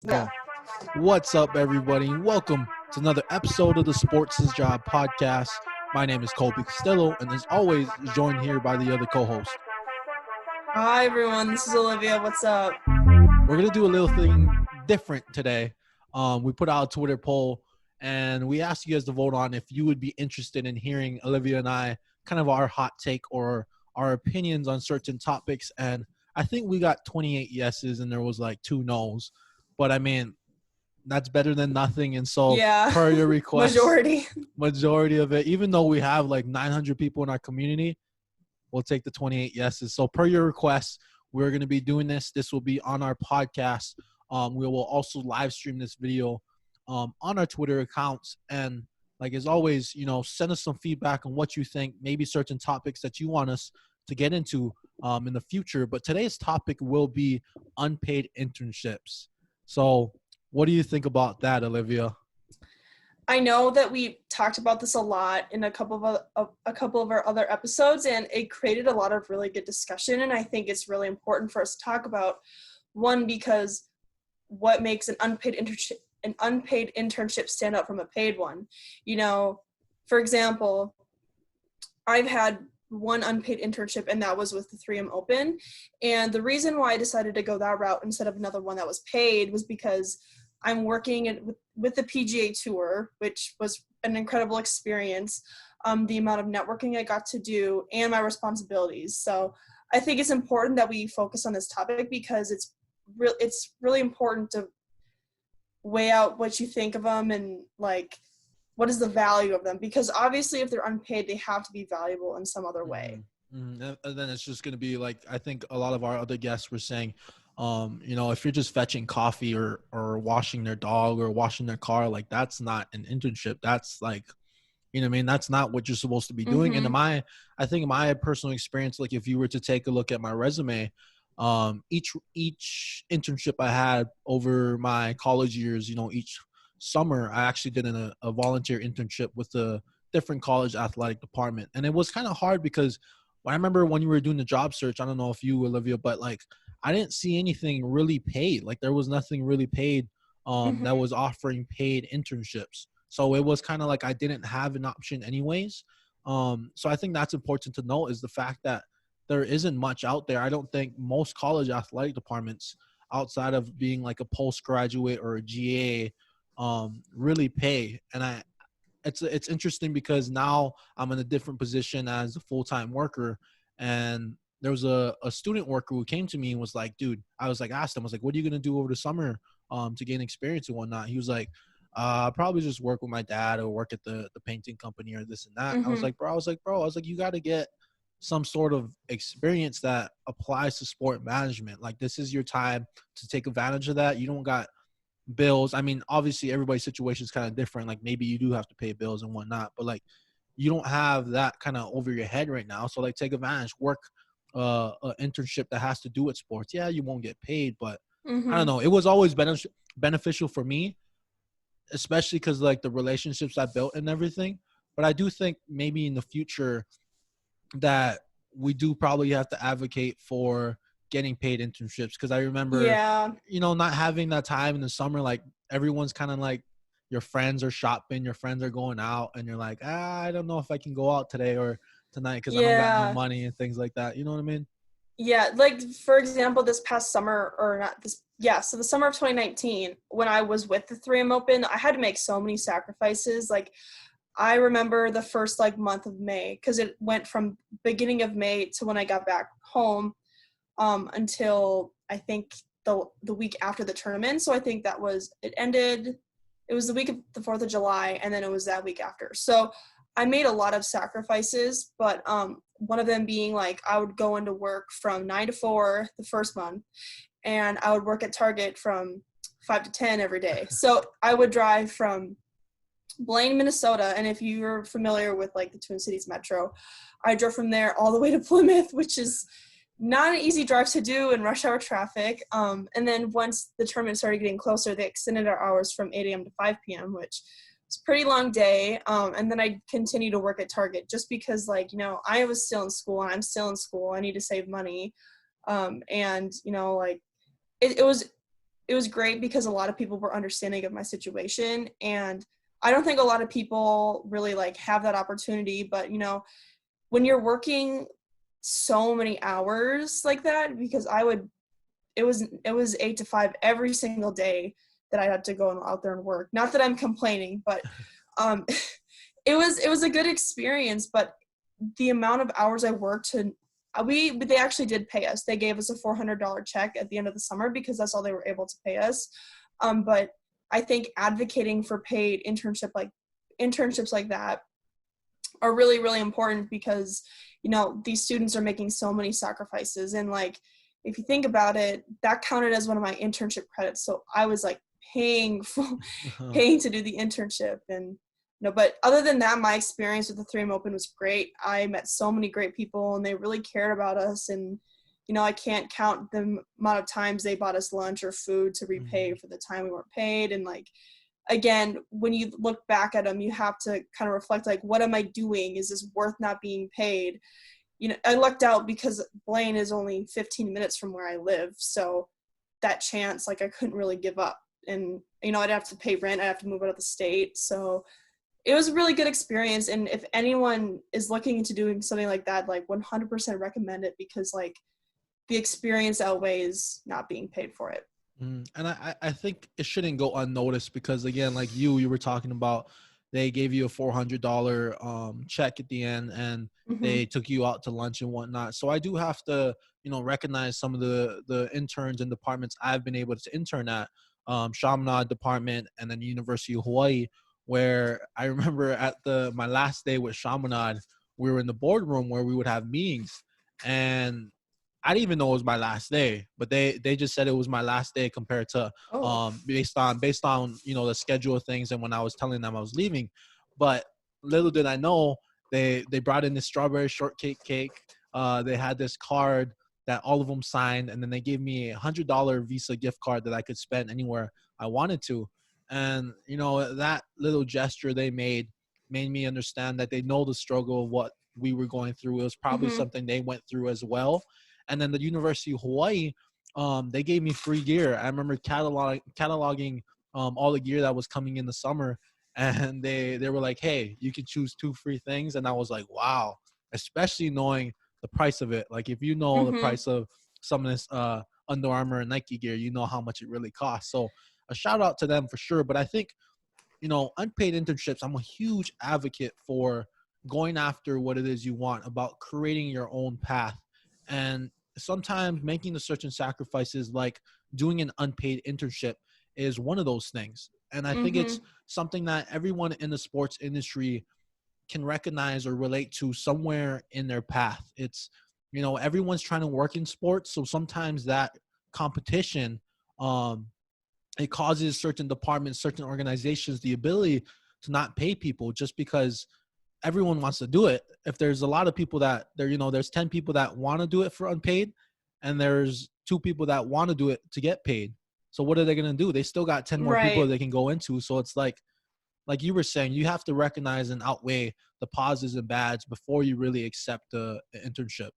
Go. What's up, everybody? Welcome to another episode of the Sports is Job podcast. My name is Kolby Costello, and as always, joined here by the other co-host. Hi, everyone. This is Olivia. What's up? We're going to do a little thing different today. We put out a Twitter poll, and we asked you guys to vote on if you would be interested in hearing Olivia and I kind of our hot take or our opinions on certain topics. And I think we got 28 yeses, and there was like 2 no's. But, I mean, that's better than nothing. And so per your request, majority of it, even though we have like 900 people in our community, we'll take the 28 yeses. So per your request, we're going to be doing this. This will be on our podcast. We will also live stream this video on our Twitter accounts. And like as always, send us some feedback on what you think, maybe certain topics that you want us to get into in the future. But today's topic will be unpaid internships. So what do you think about that, Olivia? I know that we talked about this a lot in a couple of our other episodes, and it created a lot of really good discussion. And I think it's really important for us to talk about, one, because what makes an unpaid internship stand out from a paid one. For example, I've had one unpaid internship, and that was with the 3M Open. And the reason why I decided to go that route instead of another one that was paid was because I'm working with the PGA Tour, which was an incredible experience, the amount of networking I got to do, and my responsibilities. So I think it's important that we focus on this topic because it's really important to weigh out what you think of them and, like, what is the value of them? Because obviously if they're unpaid, they have to be valuable in some other way. And then it's just going to be like, I think a lot of our other guests were saying, if you're just fetching coffee or washing their dog or washing their car, like that's not an internship. That's like, that's not what you're supposed to be doing. And I think my personal experience, like if you were to take a look at my resume, each internship I had over my college years, each summer, I actually did a volunteer internship with a different college athletic department. And it was kind of hard because I remember when you were doing the job search, I don't know if you, Olivia, but like, I didn't see anything really paid. Like there was nothing really paid that was offering paid internships. So it was kind of like I didn't have an option anyways. So I think that's important to note is the fact that there isn't much out there. I don't think most college athletic departments outside of being like a postgraduate or a GA really pay. And it's interesting because now I'm in a different position as a full-time worker, and there was a student worker who came to me and was like, dude, asked him, I was like, what are you going to do over the summer to gain experience and whatnot? He was like, probably just work with my dad or work at the painting company or this and that. I was like, bro, you got to get some sort of experience that applies to sport management. Like this is your time to take advantage of that. You don't got bills. I mean, obviously everybody's situation is kind of different. Like maybe you do have to pay bills and whatnot, but like you don't have that kind of over your head right now. So like take advantage, work an internship that has to do with sports. Yeah, you won't get paid, but I don't know. It was always beneficial for me, especially because like the relationships I built and everything. But I do think maybe in the future that we do probably have to advocate for getting paid internships, because I remember, not having that time in the summer. Like everyone's kind of like, your friends are shopping, your friends are going out, and you're like, I don't know if I can go out today or tonight because I don't got no money and things like that. You know what I mean? Yeah, like for example, this past summer, so the summer of 2019, when I was with the 3M Open, I had to make so many sacrifices. Like I remember the first like month of May, because it went from beginning of May to when I got back home until I think the week after the tournament. So I think it was the week of the 4th of July, and then it was that week after. So I made a lot of sacrifices, but one of them being like I would go into work from 9 to 4 the first month, and I would work at Target from 5 to 10 every day. So I would drive from Blaine, Minnesota, and if you're familiar with like the Twin Cities Metro, I drove from there all the way to Plymouth, which is not an easy drive to do in rush hour traffic. And then once the tournament started getting closer, they extended our hours from 8 a.m. to 5 p.m., which was a pretty long day. And then I continued to work at Target just because, like, I was still in school and I'm still in school. I need to save money. And, like, it was it was great because a lot of people were understanding of my situation, and I don't think a lot of people really like have that opportunity. But you know, when you're working so many hours like that, because it was 8 to 5 every single day that I had to go out there and work. Not that I'm complaining, but um, it was a good experience. But the amount of hours I worked they actually did pay us. They gave us a $400 check at the end of the summer because that's all they were able to pay us. But I think advocating for paid internships like that are really, really important because, you know, these students are making so many sacrifices. And like, if you think about it, that counted as one of my internship credits. So I was like paying to do the internship. And but other than that, my experience with the 3M Open was great. I met so many great people and they really cared about us. And, you know, I can't count the amount of times they bought us lunch or food to repay for the time we weren't paid. And like, again, when you look back at them, you have to kind of reflect, like, what am I doing? Is this worth not being paid? You know, I lucked out because Blaine is only 15 minutes from where I live. So that chance, like, I couldn't really give up. And, you know, I'd have to pay rent. I'd have to move out of the state. So it was a really good experience. And if anyone is looking into doing something like that, like 100% recommend it because like the experience outweighs not being paid for it. And I think it shouldn't go unnoticed because again, like you were talking about, they gave you a $400 check at the end and Mm-hmm. they took you out to lunch and whatnot. So I do have to, you know, recognize some of the interns and departments I've been able to intern at, Chaminade department and then University of Hawaii, where I remember at my last day with Chaminade, we were in the boardroom where we would have meetings, and I didn't even know it was my last day, but they just said it was my last day compared to Oh. based on you know the schedule of things and when I was telling them I was leaving. But little did I know they brought in this strawberry shortcake cake. They had this card that all of them signed, and then they gave me $100 Visa gift card that I could spend anywhere I wanted to. And you know that little gesture they made me understand that they know the struggle of what we were going through. It was probably Mm-hmm. something they went through as well. And then the University of Hawaii, they gave me free gear. I remember cataloging all the gear that was coming in the summer, and they were like, "Hey, you can choose 2 free things," and I was like, "Wow!" Especially knowing the price of it. Like if you know the Mm-hmm. price of some of this Under Armour and Nike gear, you know how much it really costs. So a shout out to them for sure. But I think you know, unpaid internships, I'm a huge advocate for going after what it is you want, about creating your own path. And sometimes making the certain sacrifices, like doing an unpaid internship, is one of those things. And I think Mm-hmm. it's something that everyone in the sports industry can recognize or relate to somewhere in their path. It's, you know, everyone's trying to work in sports. So sometimes that competition, um, it causes certain departments, certain organizations the ability to not pay people just because everyone wants to do it. If there's a lot of people that there, you know, there's 10 people that want to do it for unpaid and there's 2 people that want to do it to get paid. So what are they going to do? They still got 10 more people Right. they can go into. So it's like you were saying, you have to recognize and outweigh the positives and bads before you really accept the internship.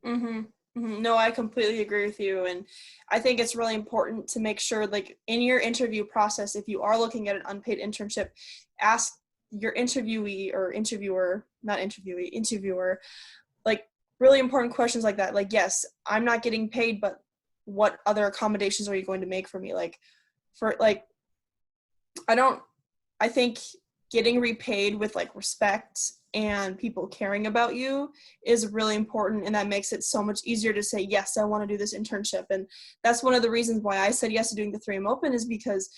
Mm-hmm. Mm-hmm. No, I completely agree with you. And I think it's really important to make sure, like, in your interview process, if you are looking at an unpaid internship, ask your interviewee or interviewer, not interviewee, interviewer, like, really important questions like that. Like, yes, I'm not getting paid, but what other accommodations are you going to make for me? Like, for, like, I don't, I think getting repaid with like respect and people caring about you is really important, and that makes it so much easier to say yes, I want to do this internship. And that's one of the reasons why I said yes to doing the 3M Open, is because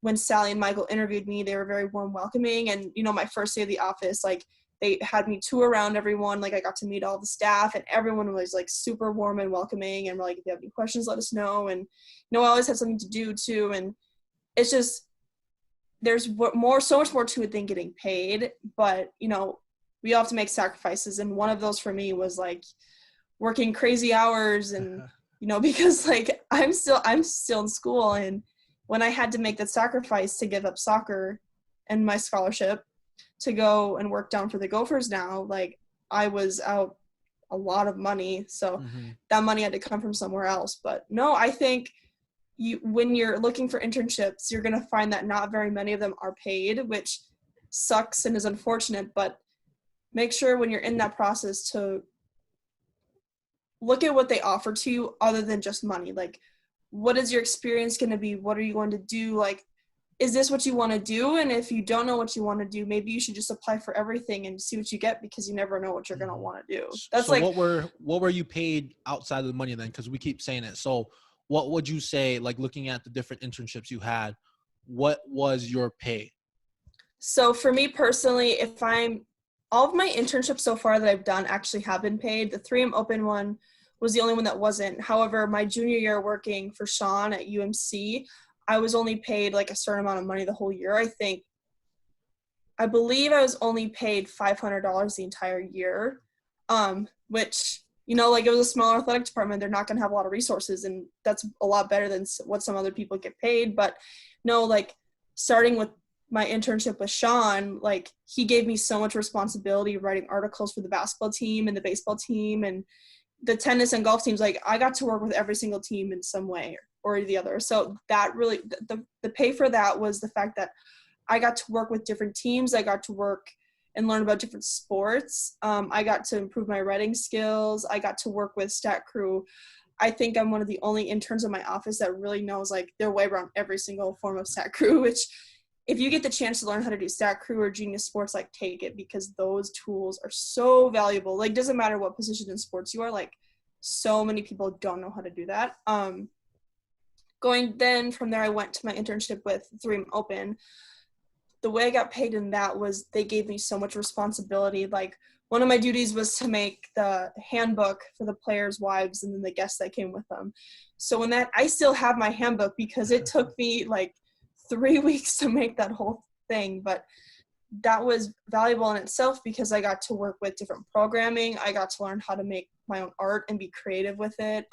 when Sally and Michael interviewed me, they were very warm, welcoming. And you know, my first day of the office, like, they had me tour around everyone. Like, I got to meet all the staff, and everyone was like super warm and welcoming, and were like, if you have any questions, let us know. And you know, I always have something to do too. And it's just, there's so much more to it than getting paid. But you know, we all have to make sacrifices, and one of those for me was like working crazy hours. And you know, because like I'm still in school, and when I had to make that sacrifice to give up soccer and my scholarship to go and work down for the Gophers now, like, I was out a lot of money. So Mm-hmm. that money had to come from somewhere else. But no, I think when you're looking for internships, you're going to find that not very many of them are paid, which sucks and is unfortunate, but make sure when you're in that process to look at what they offer to you other than just money. Like, what is your experience going to be? What are you going to do? Like, is this what you want to do? And if you don't know what you want to do, maybe you should just apply for everything and see what you get, because you never know what you're going to want to do. That's so like, what were you paid outside of the money then? Because we keep saying it. So what would you say, like looking at the different internships you had, what was your pay? so for me personally, all of my internships so far that I've done actually have been paid. The 3M Open one was the only one that wasn't. However, my junior year working for Sean at UMC, I was only paid like a certain amount of money the whole year. I believe I was only paid $500 the entire year, which, like, it was a smaller athletic department. They're not going to have a lot of resources, and that's a lot better than what some other people get paid. But no, like, starting with my internship with Sean, like, he gave me so much responsibility writing articles for the basketball team and the baseball team and the tennis and golf teams. Like, I got to work with every single team in some way or the other. So that really, the pay for that was the fact that I got to work with different teams. I got to work and learn about different sports. I got to improve my writing skills. I got to work with stat crew. I think I'm one of the only interns in my office that really knows, like, their way around every single form of stat crew, which, if you get the chance to learn how to do stat crew or genius sports, like, take it, because those tools are so valuable. Like, doesn't matter what position in sports you are, like, so many people don't know how to do that. Going then from there, I went to my internship with 3M Open. The way I got paid in that was they gave me so much responsibility. Like, one of my duties was to make the handbook for the players' wives and then the guests that came with them. So I still have my handbook because it took me like 3 weeks to make that whole thing. But that was valuable in itself because I got to work with different programming. I got to learn how to make my own art and be creative with it.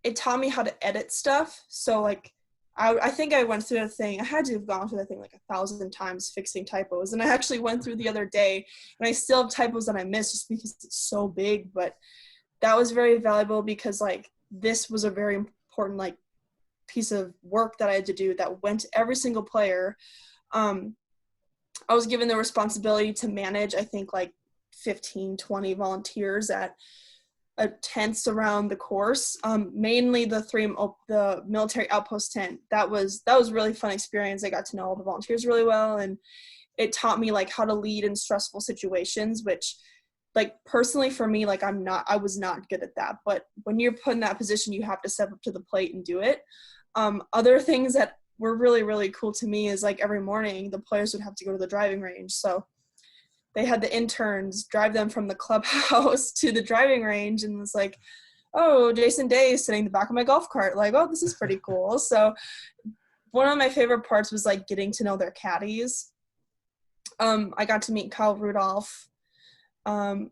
It taught me how to edit stuff. So, like, I think I went through the thing. I had to have gone through the thing like 1,000 times fixing typos. And I actually went through the other day, and I still have typos that I missed just because it's so big. But that was very valuable because, like, this was a very important, like, piece of work that I had to do that went to every single player. I was given the responsibility to manage, I think, like 15, 20 volunteers at tents around the course, mainly the military outpost tent. That was a really fun experience. I got to know all the volunteers really well, and it taught me, like, how to lead in stressful situations, which, like, personally for me, like, I was not good at that. But when you're put in that position, you have to step up to the plate and do it. Other things that were really, really cool to me is, like, every morning the players would have to go to the driving range. So they had the interns drive them from the clubhouse to the driving range, and it's like, oh, Jason Day is sitting in the back of my golf cart. Like, oh, this is pretty cool. So one of my favorite parts was, like, getting to know their caddies. I got to meet Kyle Rudolph. I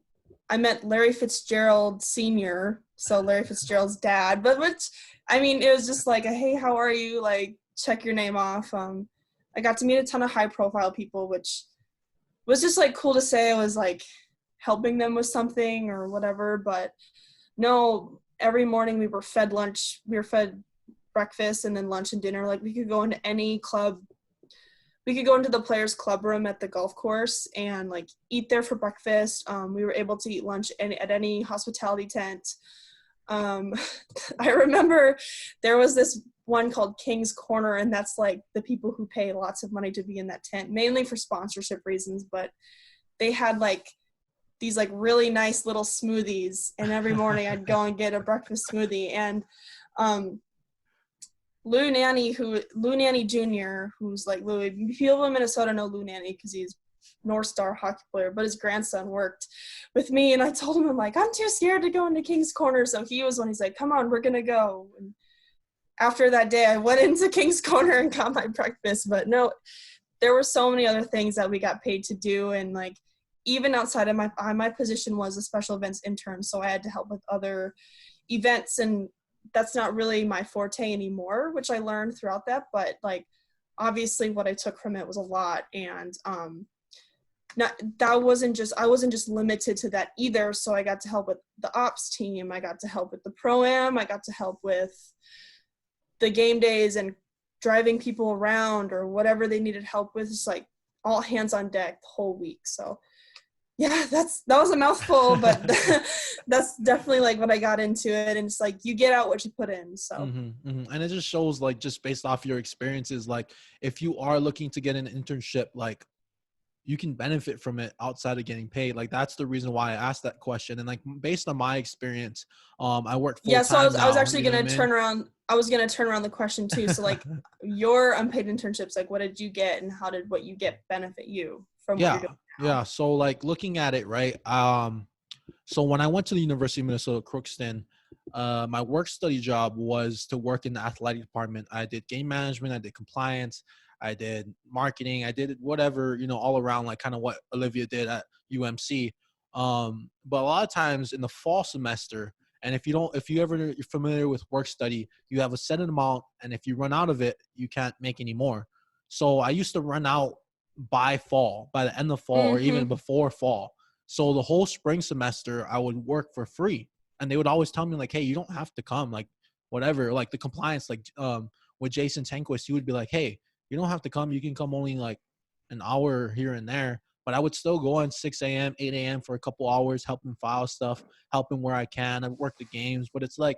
met Larry Fitzgerald Sr., so Larry Fitzgerald's dad, but it was just like, hey, how are you? Like, check your name off. I got to meet a ton of high profile people, which was just, like, cool to say I was, like, helping them with something or whatever. But no, every morning we were fed lunch, we were fed breakfast and then lunch and dinner. Like, we could go into any club. We could go into the players' club room at the golf course and, like, eat there for breakfast. We were able to eat lunch at any hospitality tent. I remember there was this one called King's Corner, and that's, like, the people who pay lots of money to be in that tent, mainly for sponsorship reasons. But they had, like, these, like, really nice little smoothies, and every morning I'd go and get a breakfast smoothie. And Lou Nanny Jr., who's, like, Louis, people in Minnesota know Lou Nanny because he's North Star hockey player, but his grandson worked with me, and I told him, I'm like, I'm too scared to go into King's Corner. So he's like, come on, we're gonna go. And after that day, I went into King's Corner and got my breakfast. But no, there were so many other things that we got paid to do. And, like, even outside of my position was a special events intern, so I had to help with other events, and that's not really my forte anymore, which I learned throughout that. But, like, obviously what I took from it was a lot. And I wasn't just limited to that either. So I got to help with the ops team. I got to help with the pro-am. I got to help with the game days and driving people around or whatever they needed help with. It's like all hands on deck the whole week. So yeah, that was a mouthful, but that's definitely like what I got into it. And it's like, you get out what you put in. So, And it just shows, like, just based off your experiences, like if you are looking to get an internship, like you can benefit from it outside of getting paid. Like that's the reason why I asked that question. And like based on my experience, I work full yeah, so time I was now. actually You know going what to I mean? turn around. I was going to turn around the question too. So like your unpaid internships, like what did you get and how did what you get benefit you from what you're Yeah. doing now? Yeah. So like looking at it, right? So when I went to the University of Minnesota Crookston, my work study job was to work in the athletic department. I did game management, I did compliance, I did marketing, I did whatever, all around, like kind of what Olivia did at UMC. But a lot of times in the fall semester, and if you ever you're familiar with work study, you have a set amount, and if you run out of it, you can't make any more. So I used to run out by the end of fall, or even Mm-hmm. before fall. So the whole spring semester, I would work for free, and they would always tell me like, "Hey, you don't have to come." Like, whatever. Like the compliance, like with Jason Tanquist, he would be like, "Hey, you don't have to come. You can come only like an hour here and there." But I would still go on 6 a.m., 8 a.m. for a couple hours, helping file stuff, helping where I can. I work the games, but it's like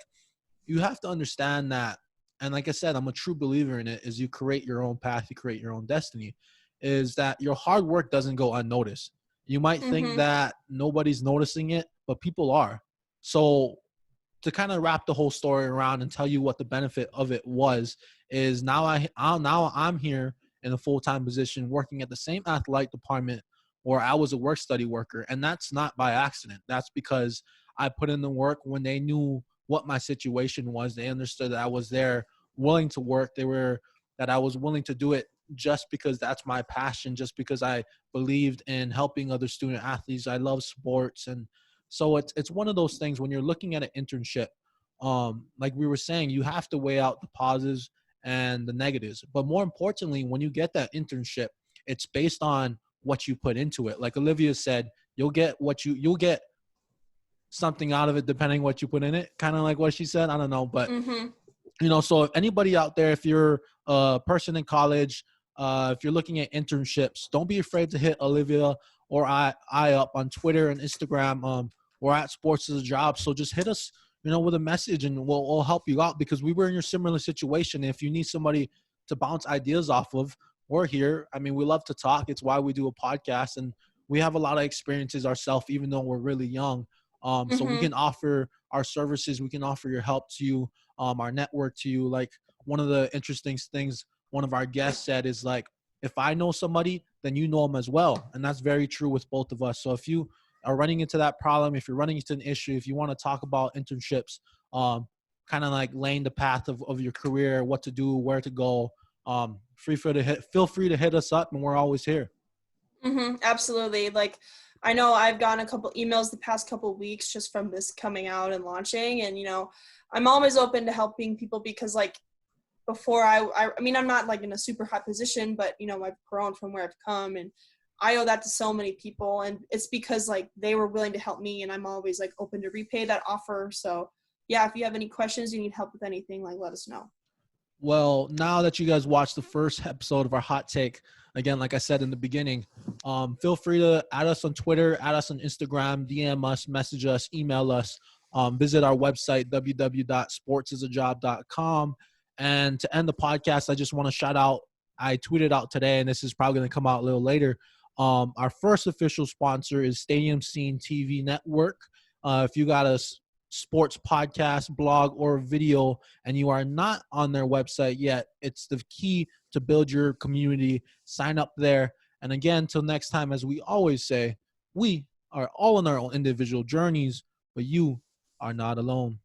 you have to understand that. And like I said, I'm a true believer in it. Is you create your own path, you create your own destiny. Is that your hard work doesn't go unnoticed. You might think Mm-hmm. that nobody's noticing it, but people are. So to kind of wrap the whole story around and tell you what the benefit of it was, is now I'm here in a full-time position working at the same athletic department where I was a work study worker. And that's not by accident. That's because I put in the work. When they knew what my situation was, they understood that I was there willing to work. That I was willing to do it just because that's my passion, just because I believed in helping other student athletes. I love sports. And so it's one of those things when you're looking at an internship, like we were saying, you have to weigh out the positives and the negatives. But more importantly, when you get that internship, it's based on what you put into it. Like Olivia said, you'll get something out of it depending what you put in it. Kind of like what she said. I don't know, but Mm-hmm. so if anybody out there, if you're a person in college, if you're looking at internships, don't be afraid to hit Olivia or I up on Twitter and Instagram. We're at Sports as a Job. So just hit us, with a message, and we'll help you out, because we were in your similar situation. If you need somebody to bounce ideas off of, we're here. I mean, we love to talk. It's why we do a podcast, and we have a lot of experiences ourselves, even though we're really young. So we Mm-hmm. can offer our services. We can offer your help to you, our network to you. Like one of the interesting things one of our guests said is like, if I know somebody, then you know them as well. And that's very true with both of us. So if you are running into that problem, if you're running into an issue, if you want to talk about internships, kind of like laying the path of your career, what to do, where to go, feel free to hit us up, and we're always here. Mm-hmm. Absolutely. Like, I know I've gotten a couple emails the past couple weeks just from this coming out and launching, and I'm always open to helping people because like before I mean, I'm not like in a super high position, but I've grown from where I've come, and I owe that to so many people, and it's because like they were willing to help me, and I'm always like open to repay that offer. So yeah, if you have any questions, you need help with anything, like let us know. Well, now that you guys watched the first episode of our hot take, again, like I said in the beginning, feel free to add us on Twitter, add us on Instagram, DM us, message us, email us, visit our website, www.sportsasajob.com. And to end the podcast, I just want to shout out, I tweeted out today, and this is probably going to come out a little later. Our first official sponsor is Stadium Scene TV Network. If you got a sports podcast, blog, or video, and you are not on their website yet, it's the key to build your community. Sign up there. And again, till next time, as we always say, we are all on our own individual journeys, but you are not alone.